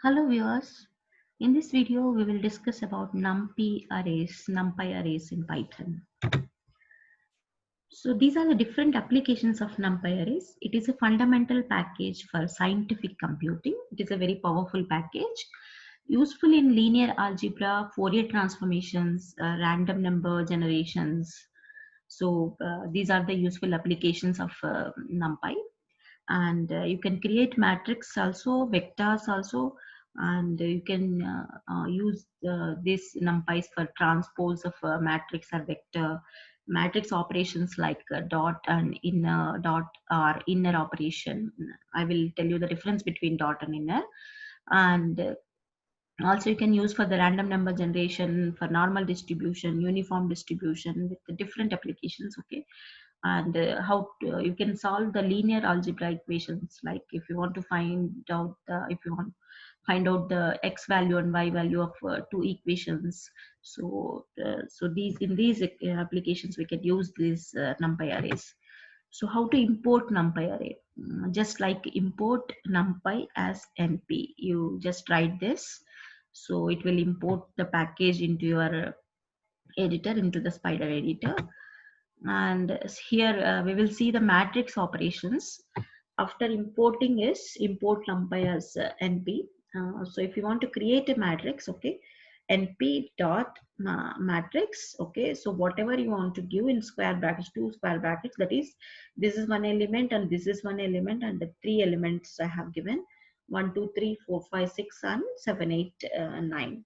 Hello viewers. In this video, we will discuss about NumPy arrays in Python. So these are the different applications of NumPy arrays. It is a fundamental package for scientific computing. It is a very powerful package, useful in linear algebra, Fourier transformations, random number generations. So these are the useful applications of NumPy. And you can create matrix also, vectors also, and you can use this numpys for transpose of matrix or vector, matrix operations like dot and inner dot or inner operation. I will tell you the difference between dot and inner. And also you can use for the random number generation, for normal distribution, uniform distribution, with the different applications. Okay. And you can solve the linear algebra equations, like if you want to find out if you want find out the x value and y value of two equations. So these in these applications we can use these numpy arrays. So how to import numpy array? Just like import numpy as np, you just write this. So it will import the package into your editor, into the Spider editor. And here we will see the matrix operations. After importing is import numpy as np. So if you want to create a matrix, okay, np dot matrix, okay, so whatever you want to give in square brackets, two square brackets, that is, this is one element and this is one element, and the three elements I have given 1 2 3 4 5 6 and 7 8 9.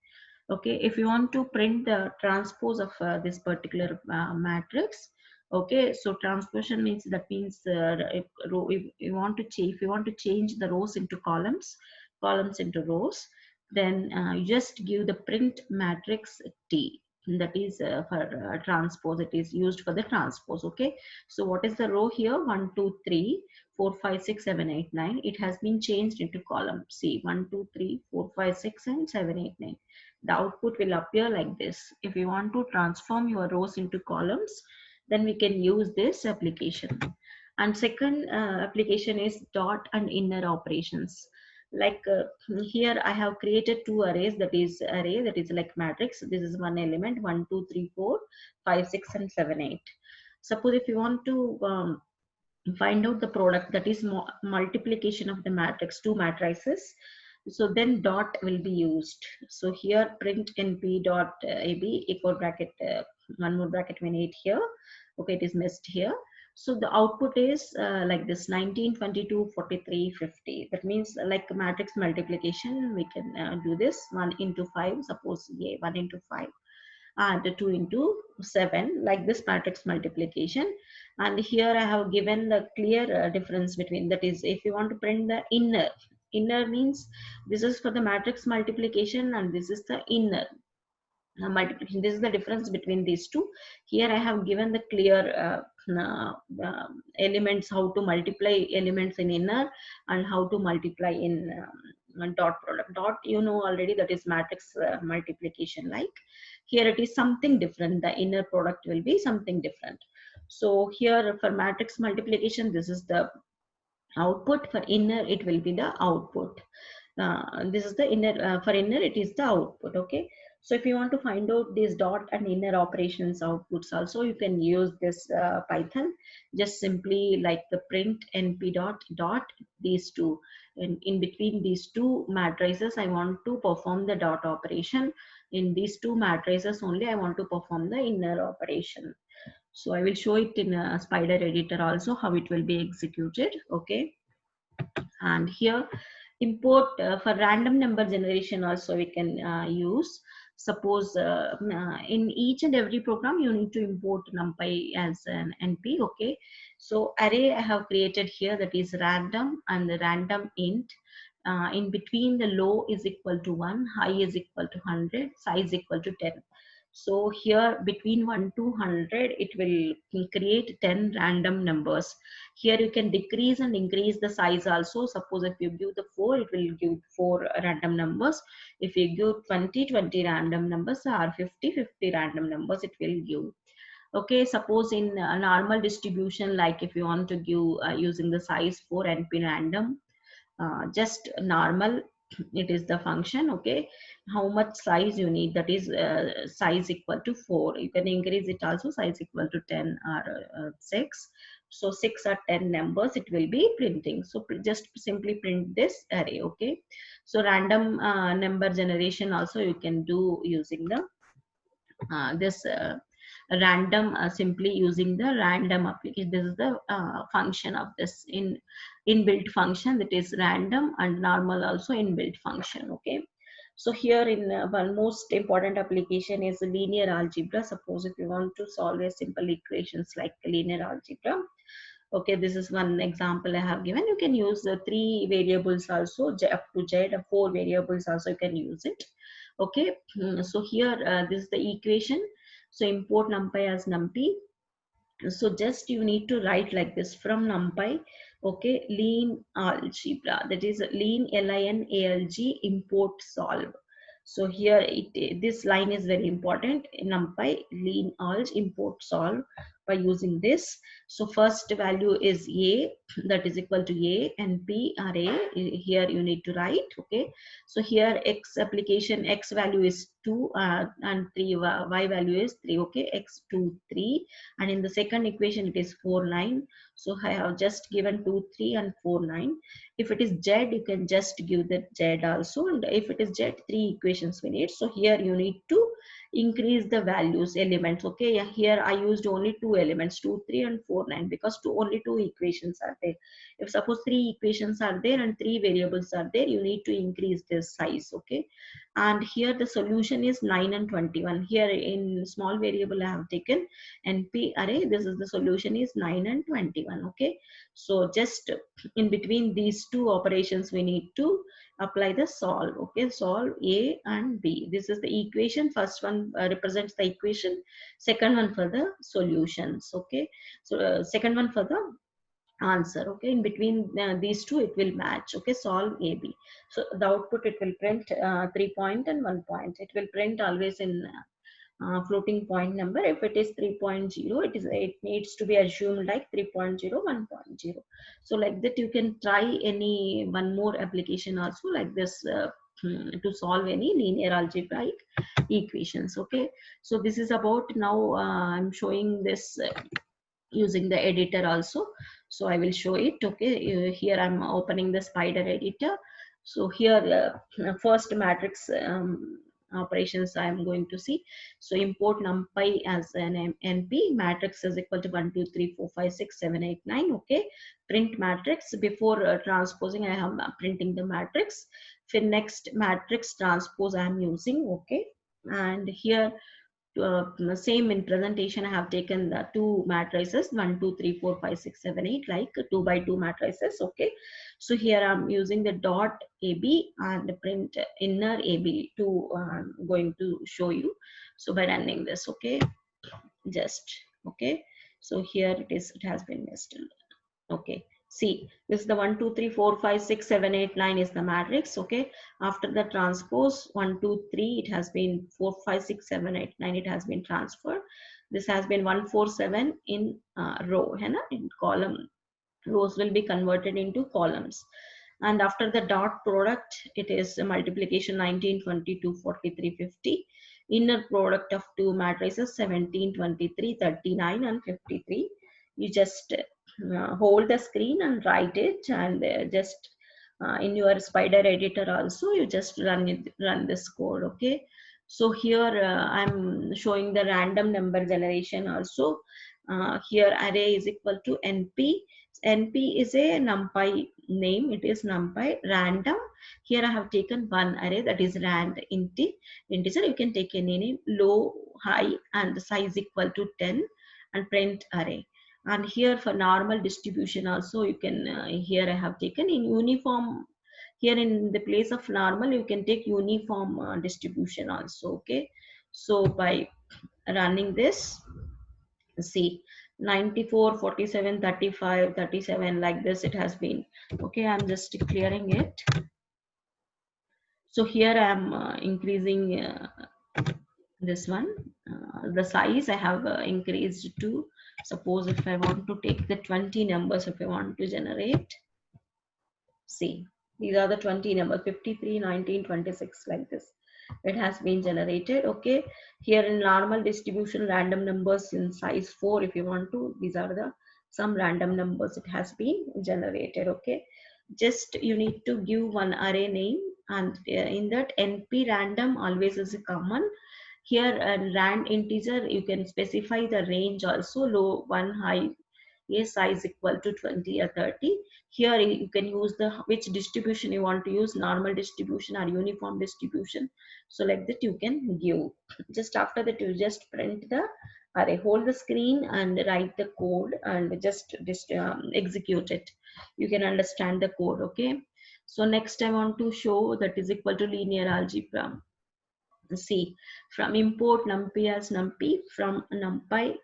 Okay, if you want to print the transpose of this particular matrix, okay, so transposition means, that means if you want to change, if you want to change the rows into columns, columns into rows, then you just give the print matrix t. That is for transpose. It is used for the transpose. Okay, so what is the row here? 1 2 3 4 5 6 7 8 9. It has been changed into column. See, 1 2 3 4 5 6 and 7 8 9. The output will appear like this. If you want to transform your rows into columns, then we can use this application. And second application is dot and inner operations. Like here I have created two arrays, that is array that is like matrix. This is one element, 1 2 3 4 5 6 and 7 8. Suppose if you want to find out the product, that is multiplication of the matrix, two matrices, so then dot will be used. So here print np dot ab equal bracket, one more bracket when 8 here. Okay, it is missed here. So the output is like this: 19 22 43 50. That means like matrix multiplication, we can do this. 1 into 5, suppose, yeah, 1 into 5, and 2 into 7, like this matrix multiplication. And here I have given the clear difference between, that is, if you want to print the inner means this is for the matrix multiplication and this is the inner multiplication. This is the difference between these two. Here I have given the clear elements, how to multiply elements in inner and how to multiply in dot product. Dot, you know already, that is matrix multiplication. Like here it is something different, the inner product will be something different. So here for matrix multiplication, this is the output. For inner, it will be the output. This is the inner. For inner, it is the output. Okay, so if you want to find out these dot and inner operations outputs also, you can use this Python. Just simply like the print np dot dot, these two, in between these two matrices I want to perform the dot operation. In these two matrices only I want to perform the inner operation. So I will show it in a Spider editor also, how it will be executed. Okay, and here import for random number generation also we can use. Suppose in each and every program you need to import numpy as an np. Okay, so array I have created here, that is random and the random int. In between, the low is equal to 1, high is equal to 100, size equal to 10. So here between 1 to 100, it will create 10 random numbers. Here you can decrease and increase the size also. Suppose if you give the 4, it will give 4 random numbers. If you give 20, 20 random numbers, or 50, 50 random numbers, it will give. Okay, suppose in a normal distribution, like if you want to give using the size 4 np random, just normal, it is the function. Okay, how much size you need, that is size equal to 4. You can increase it also, size equal to 10 or 6. So 6 or 10 numbers it will be printing. So just simply print this array. Okay, so random number generation also you can do using the this random, simply using the random application. This is the function of this inbuilt function, that is random, and normal also inbuilt function. Okay, so here in one most important application is linear algebra. Suppose if you want to solve a simple equations like linear algebra. Okay, this is one example I have given. You can use the 3 variables also, up to z, 4 variables also you can use it. Okay, so here this is the equation. So import numpy as numpy. So just you need to write like this: from numpy, okay, leen algebra, that is leen linalg import solve. So here this line is very important: numpy leen alg import solve by using this. So first value is a, that is equal to a, and p are a. Here you need to write. Okay, so here x application, x value is 2 and 3, y value is 3. Okay, x 2 3, and in the second equation it is 4 9. So I have just given 2 3 and 4 9. If it is z, you can just give the z also, and if it is z, 3 equations we need. So here you need to increase the values elements. Okay, here I used only 2 elements, 2 3 and 4 9, because only 2 equations are there. If suppose 3 equations are there and 3 variables are there, you need to increase this size. Okay, and here the solution is 9 and 21. Here in small variable I have taken np array. This is the solution is 9 and 21. Okay, so just in between these two operations we need to apply the solve. Okay, solve a and b. This is the equation. First one represents the equation, second one for the solutions. Okay, so second one for the answer. Okay, in between these two it will match. Okay, solve ab. So the output, it will print 3 point and 1 point. It will print always in floating point number. If it is 3.0, it needs to be assumed like 3.0 1.0. So like that you can try any one more application also like this to solve any linear algebraic equations. Okay, so this is about now I'm showing this using the editor also. So I will show it. Okay, here I'm opening the spider editor. So here first matrix operations I am going to see. So import numpy as an np, matrix is equal to 1 2 3 4 5 6 7 8 9. Okay, print matrix. Before transposing, I am printing the matrix. For next matrix transpose I am using. Okay, and here same in presentation I have taken the 2 matrices, 1 2 3 4 5 6 7 8, like 2 by 2 matrices. Okay, so here I'm using the dot ab and print inner ab to going to show you. So by running this, okay, just okay, so here it has been nested. Okay, see, this is the 1 2 3 4 5 6 7 8 9 is the matrix. Okay, after the transpose 1 2 3, it has been 4 5 6 7 8 9, it has been transferred. This has been 1 4 7 in row, है ना? In column. Rows will be converted into columns. And after the dot product, it is a multiplication 19 22 43 50. Inner product of two matrices 17 23 39 and 53. You just hold the screen and write it, and just in your spider editor also you just run this code. Okay, so here I'm showing the random number generation also. Here array is equal to np. NP is a numpy name. It is numpy random. Here I have taken one array, that is rand integer. You can take any name, low, high, and the size equal to 10, and print array. And here for normal distribution also you can here I have taken in uniform. Here in the place of normal you can take uniform distribution also. Okay, so by running this, see, 94 47 35 37, like this it has been. Okay, I'm just clearing it. So here I'm increasing this one, the size I have increased to, suppose if I want to take the 20 numbers, if I want to generate, see, These are the 20 numbers, 53, 19, 26, like this. It has been generated. Okay. Here in normal distribution, random numbers in size 4, if you want to, these are the some random numbers it has been generated. Okay. Just you need to give one array name, and in that NP random always is a common. Here rand integer, you can specify the range also, low, 1, high, a size equal to 20 or 30. Here you can use the which distribution you want to use, normal distribution or uniform distribution. So like that you can give. Just after that you just print the array, hold the screen and write the code and just execute it. You can understand the code. Okay. So next I want to show that is equal to linear algebra. See, from import numpy as numpy, from numpy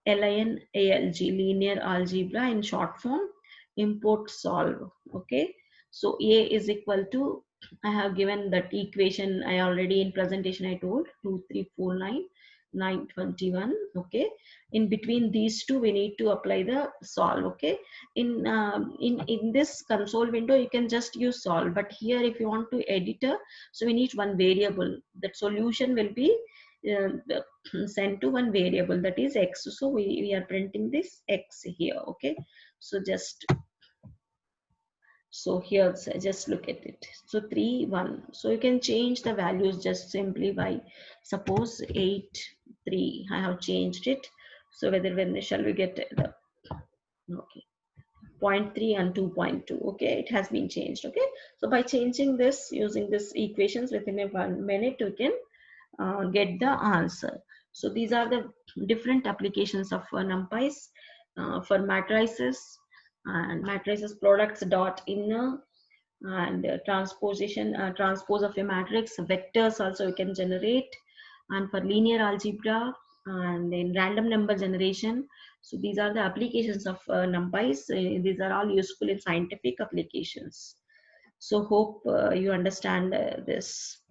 LINALG, linear algebra in short form, import solve. Okay, so A is equal to, I have given that equation, I already in presentation I told 2, 3, 4, 9, 9, 21. Okay, in between these two we need to apply the solve. Okay, in this console window you can just use solve, but here if you want to editor, so we need one variable. That solution will be sent to one variable, that is x. So we are printing this x here. Okay, so here just look at it. So 3, 1. So you can change the values just simply by, suppose 8, 3. I have changed it. So whether when shall we get the, okay, 0.3 and 2.2. Okay, it has been changed. Okay, so by changing this, using this equations within a 1 minute, you can get the answer. So these are the different applications of numpys for matrices, and matrices products dot inner, and transposition, transpose of a matrix, vectors also you can generate, and for linear algebra, and then random number generation. So these are the applications of numpys. These are all useful in scientific applications. So hope you understand this.